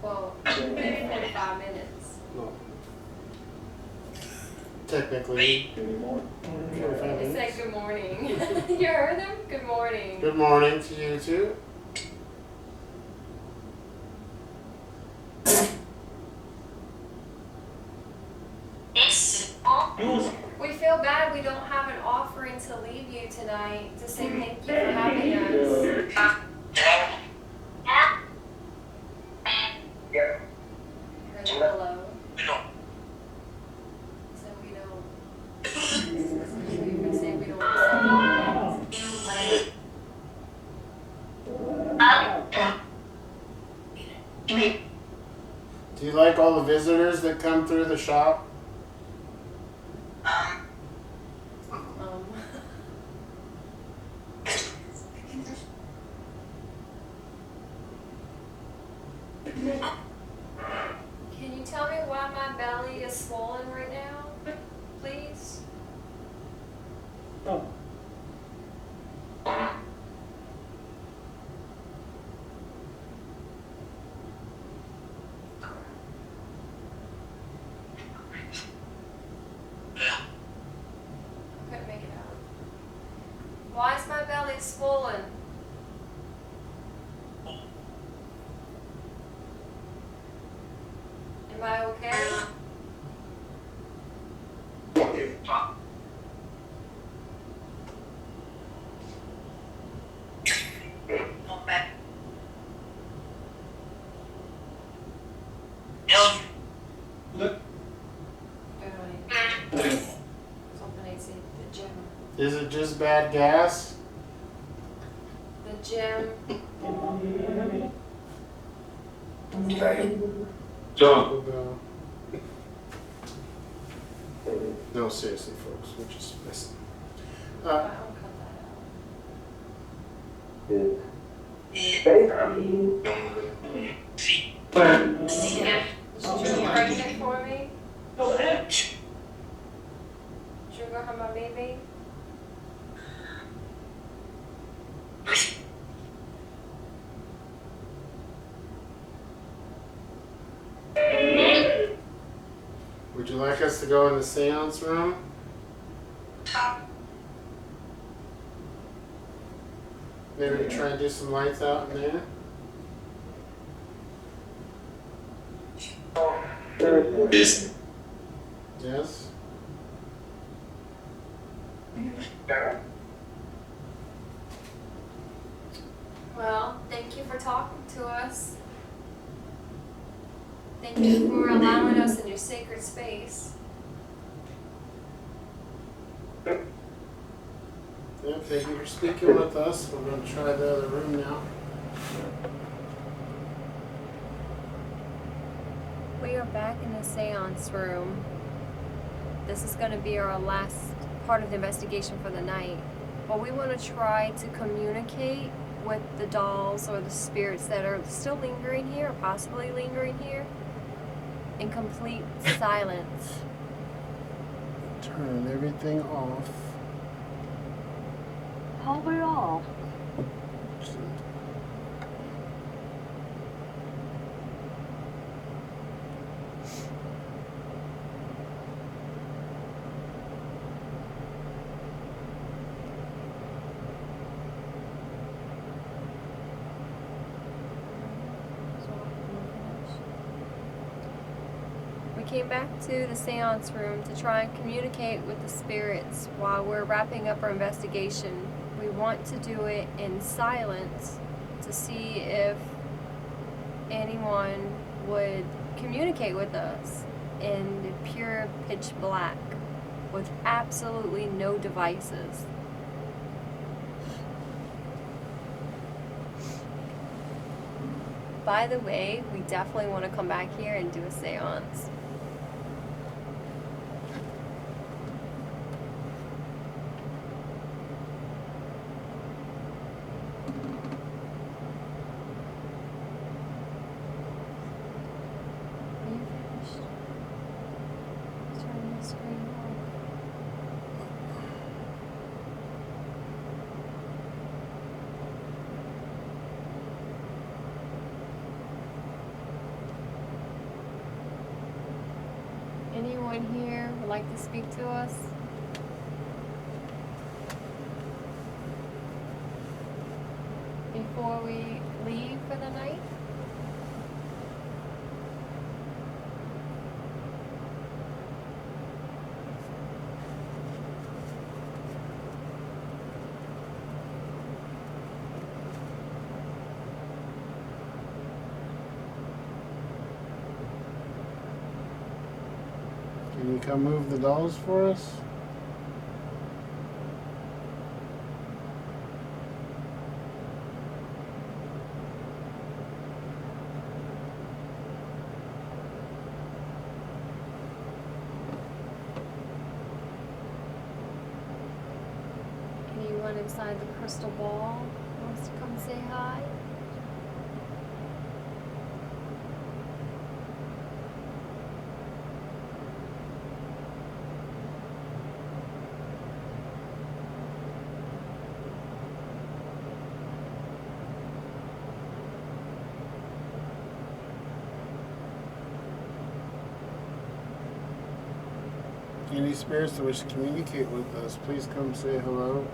S2: Well, in 45 minutes.
S1: No. Technically. 45
S2: They
S1: minutes.
S2: said good morning. You heard them? Good morning.
S1: Good morning to you too.
S2: We feel bad we don't have an offering to leave you tonight to say thank you for having us. Heard the hello.
S4: visitors that come through the shop?
S2: Can you tell me why my belly is swollen right now, please?
S4: Oh.
S2: Couldn't make it out. Why is my belly swollen? Am I okay? Something I see. The gym.
S4: Is it just bad gas?
S2: The gym.
S5: John.
S4: No, seriously, folks, we're just messing.
S2: I'll cut that out. Did you pregnant for me? Did you go have my baby?
S4: Would you like us to go in the seance room? Maybe try and do some lights out in there? Yes?
S2: Well, thank you for talking to us. Thank you for allowing us in your sacred space.
S4: Yeah, thank you for speaking with us. We're going to try the other room now.
S2: We are back in the seance room. This is going to be our last part of the investigation for the night. But we want to try to communicate with the dolls or the spirits that are still lingering here, or possibly lingering here, in complete silence.
S4: Turn everything off.
S6: Hold it off.
S2: We came back to the seance room to try and communicate with the spirits while we're wrapping up our investigation. We want to do it in silence to see if anyone would communicate with us in pure pitch black with absolutely no devices. By the way, we definitely want to come back here and do a seance. Are you finished? Turn the screen off. Anyone here would like to speak to us? Before we leave for the night?
S4: Can you come move the dolls for us?
S2: one inside the crystal ball wants to come say hi.
S1: Any spirits that wish to communicate with us, please come say hello.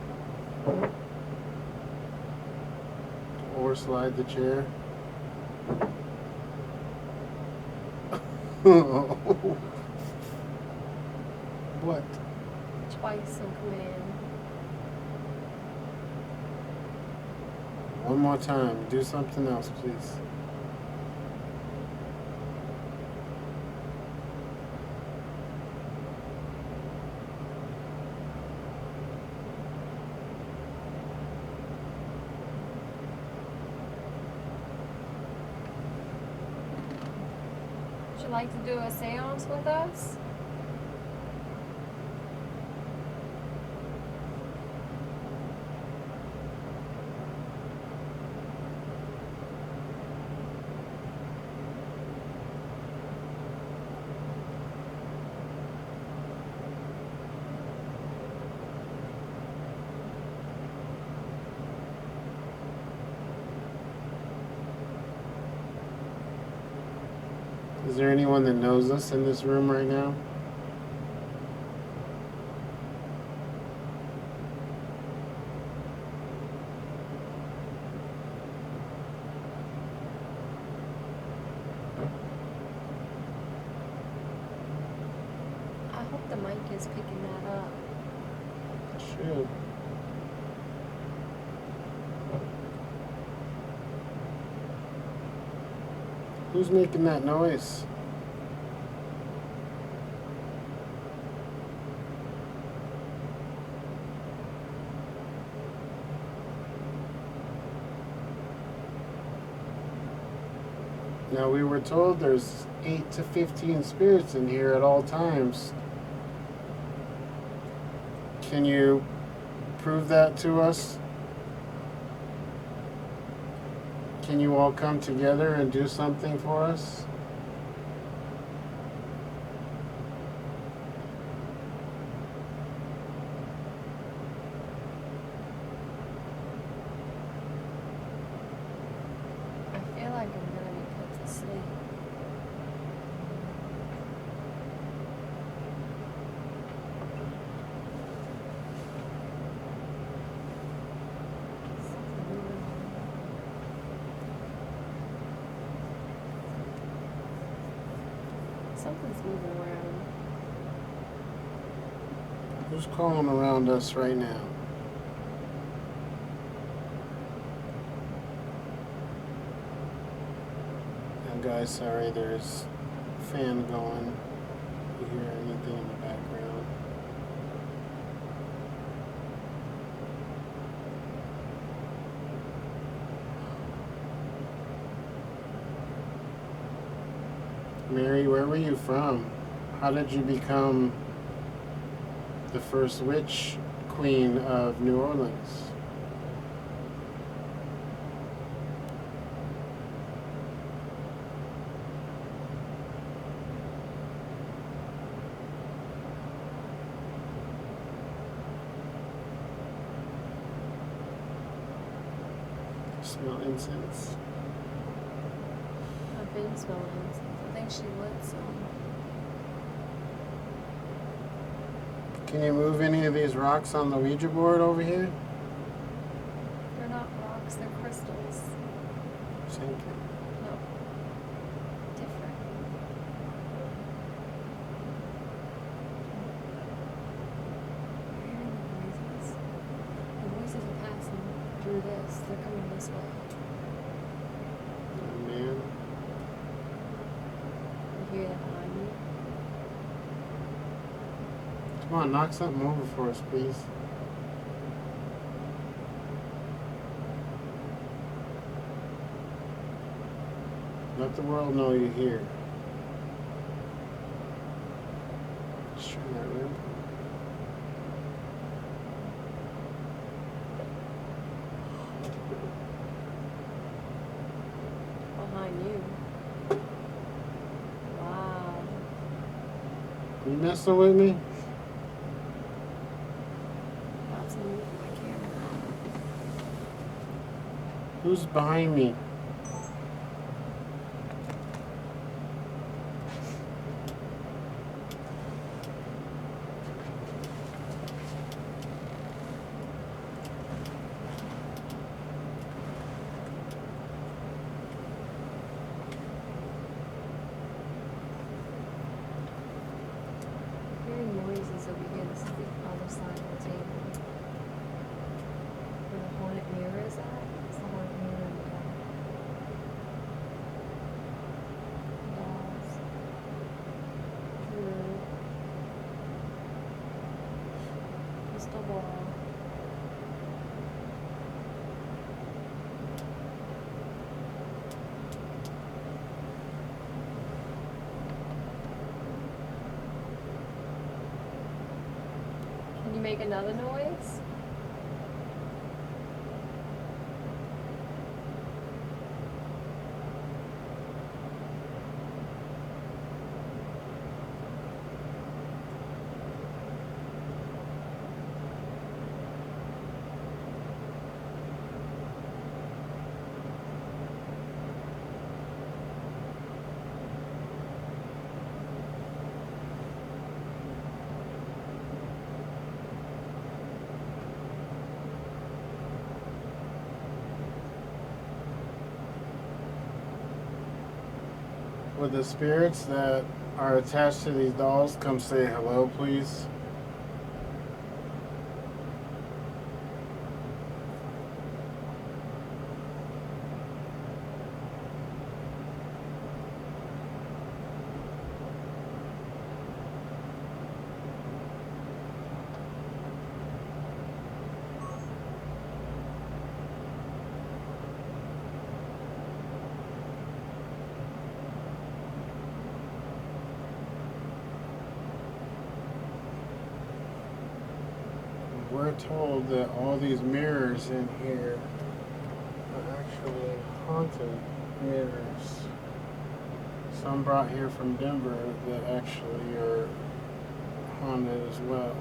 S1: Or slide the chair. What?
S2: Twice on command.
S1: One more time. Do something else, please.
S2: Would you like to do a seance with us?
S1: Is there anyone that knows us in this room right now?
S2: I hope the mic is picking that up.
S1: It should. Who's making that noise? Now, we were told there's 8 to 15 spirits in here at all times. Can you prove that to us? Can you all come together and do something for us?
S2: I feel like I'm gonna be put to sleep. Something's moving around.
S1: Who's calling around us right now? And guys, sorry, there's a fan going. You hear anything in the background? Mary, where were you from? How did you become the first witch queen of New Orleans? Smell incense.
S2: I've been smelling incense. I think she lit some.
S1: Can you move any of these rocks on the Ouija board over here?
S2: They're not rocks, they're crystals.
S1: Thank you.
S2: No. Different. You're hearing the noises. The voices are passing through this. They're coming this way.
S1: Oh, man.
S2: You hear that behind me?
S1: Come on, knock something over for us, please. Let the world know you're here. Just turn that room.
S4: You messing with me?
S2: That's me with my camera.
S4: Who's behind me?
S2: Hearing noises over here. This is the other side of the table. Where the haunted mirror is at. It's the haunted mirror in the back. Dolls. Drew. Crystal ball. Can you make another noise?
S4: Would the spirits that are attached to these dolls come say hello, please? We're told that all these mirrors in here are actually haunted mirrors. Some brought here from Denver that actually are haunted as well.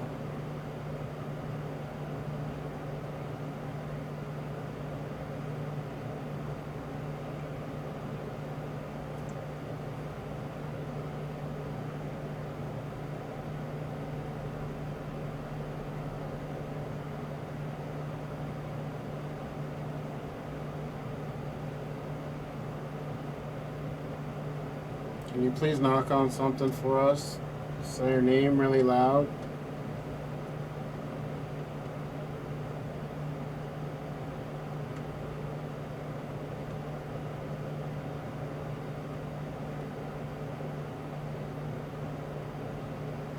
S4: Can you please knock on something for us? Say your name really loud.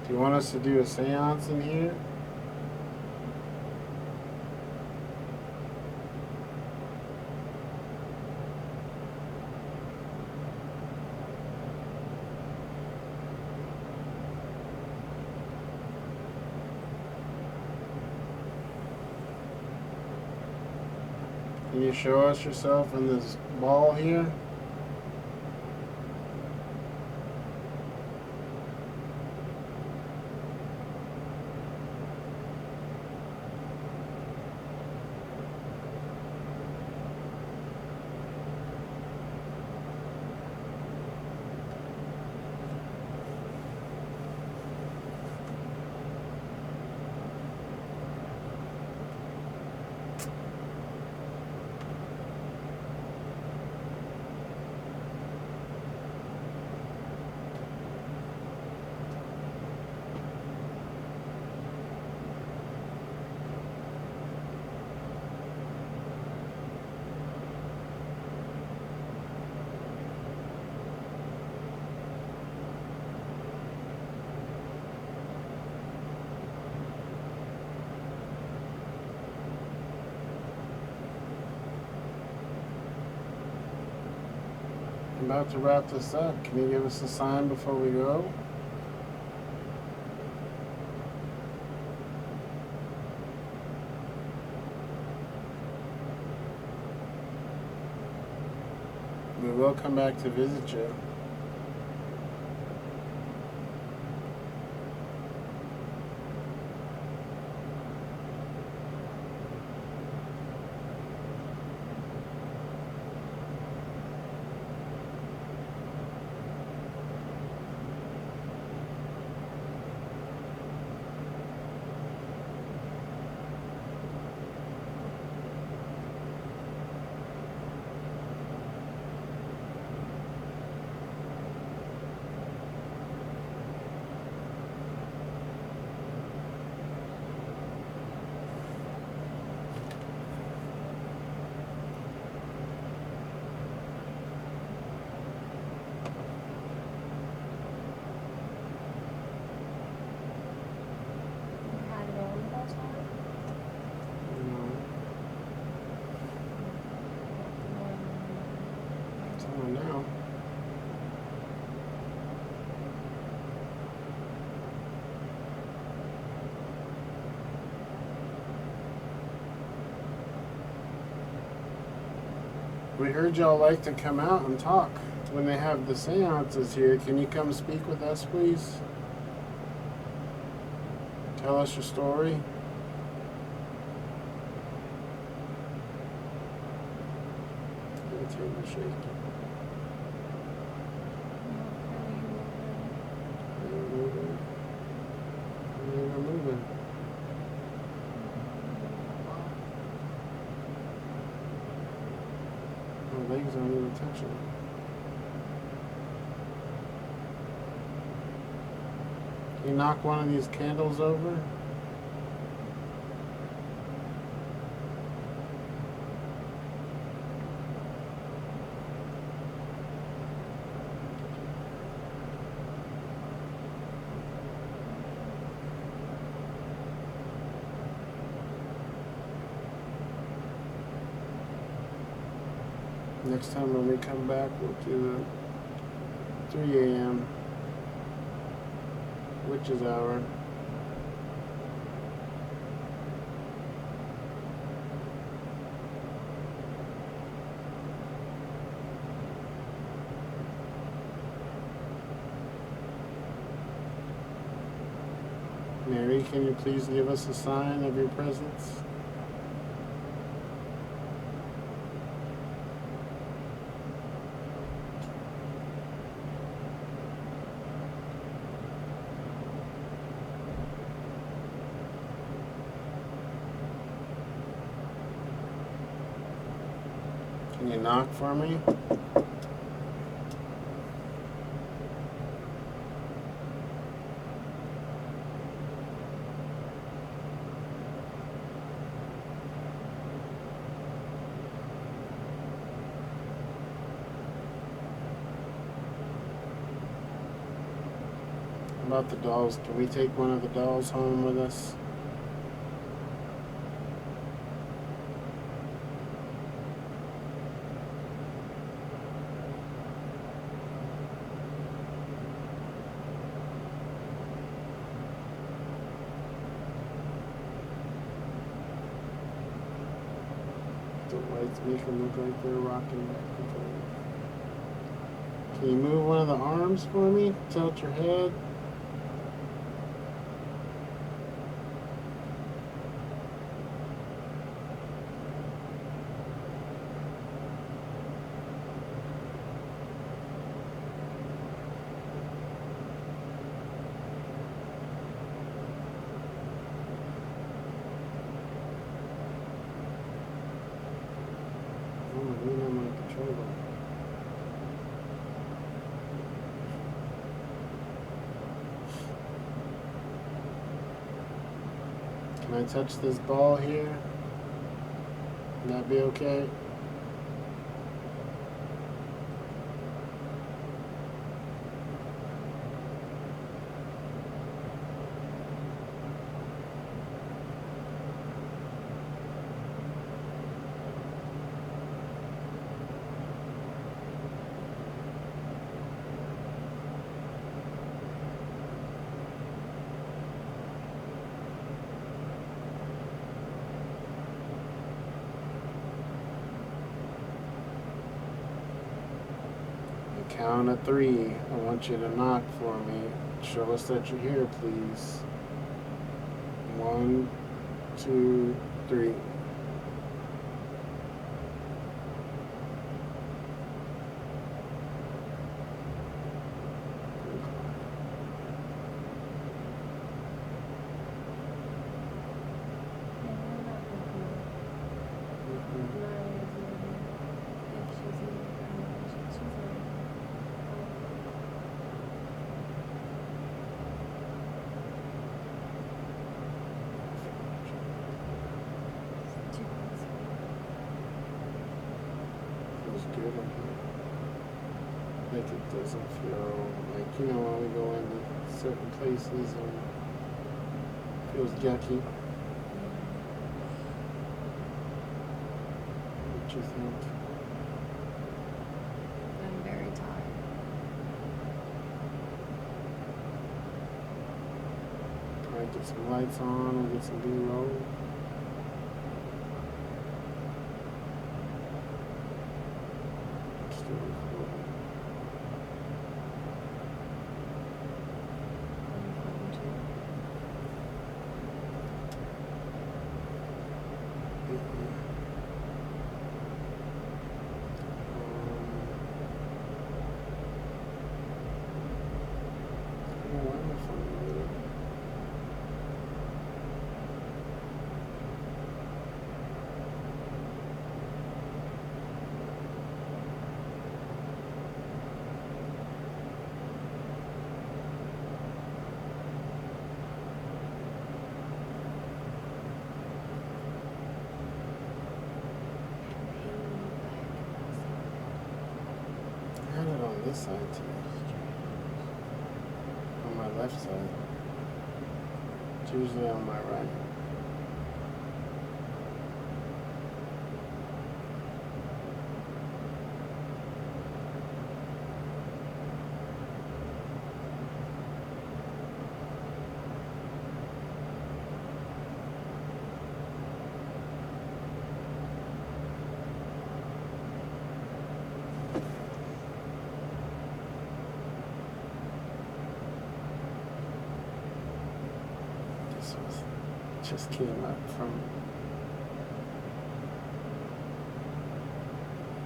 S4: Do you want us to do a seance in here? Can you show us yourself in this ball here? I'm about to wrap this up. Can you give us a sign before we go? We will come back to visit you.
S1: Oh, now. We heard y'all like to come out and talk when they have the seances here. Can you come speak with us, please? Tell us your story. Table shaking. You're moving. You're moving. My legs aren't even touching. Can you knock one of these candles over? Next time when we come back, we'll do the 3 a.m. Witch's hour. Mary, can you please give us a sign of your presence? Can you knock for me? How about the dolls? Can we take one of the dolls home with us? The lights make them look like they're rocking back and forth. Can you move one of the arms for me? Tilt your head. Oh, lean on my controller. Can I touch this ball here? Would that be okay? Count of 3. I want you to knock for me. Show us that you're here, please. 1, 2, 3. Feels good in here. Like it doesn't feel like, you know, when we go into certain places and it feels yucky. What you think?
S2: I
S4: Get some lights on and get some B-roll. Still recording. I had it on this side too. On my left side. It's usually on my right. Just came up from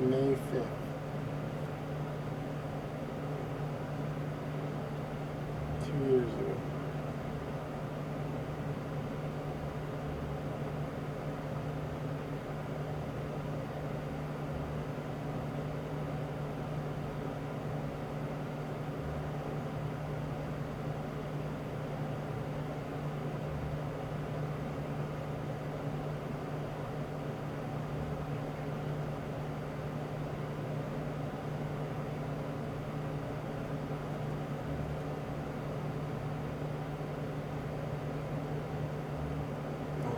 S4: May 5th. Two years ago.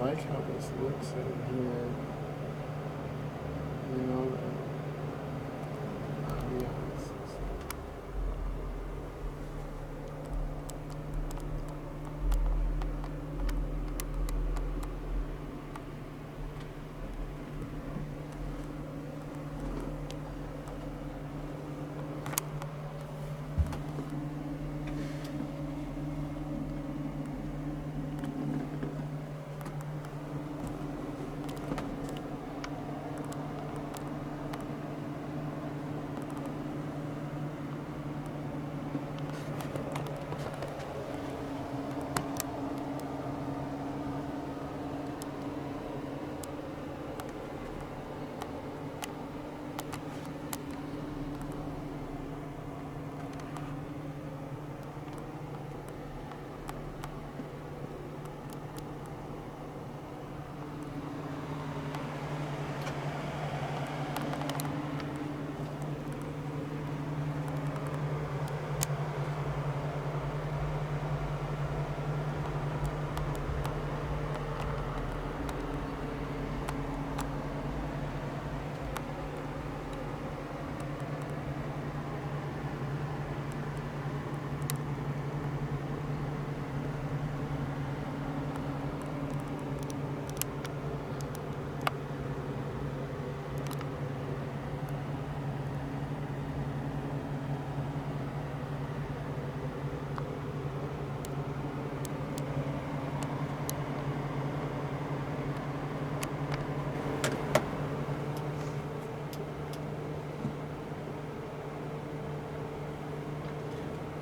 S4: I like how this looks in here. You know, I'll be honest.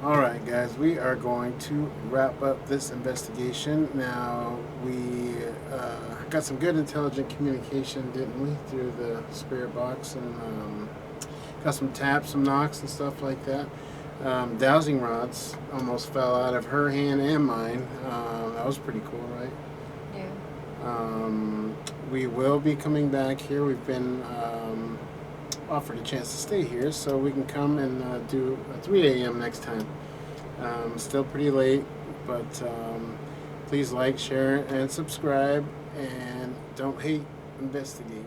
S4: Alright guys, we are going to wrap up this investigation. Now, we got some good intelligent communication, didn't we, through the spirit box, and got some taps, some knocks and stuff like that. Dowsing rods almost fell out of her hand and mine. That was pretty cool, right?
S2: Yeah.
S4: We will be coming back here. We've been offered a chance to stay here, so we can come and do a 3 a.m. next time. Still pretty late, but please like, share, and subscribe, and don't hate, investigate.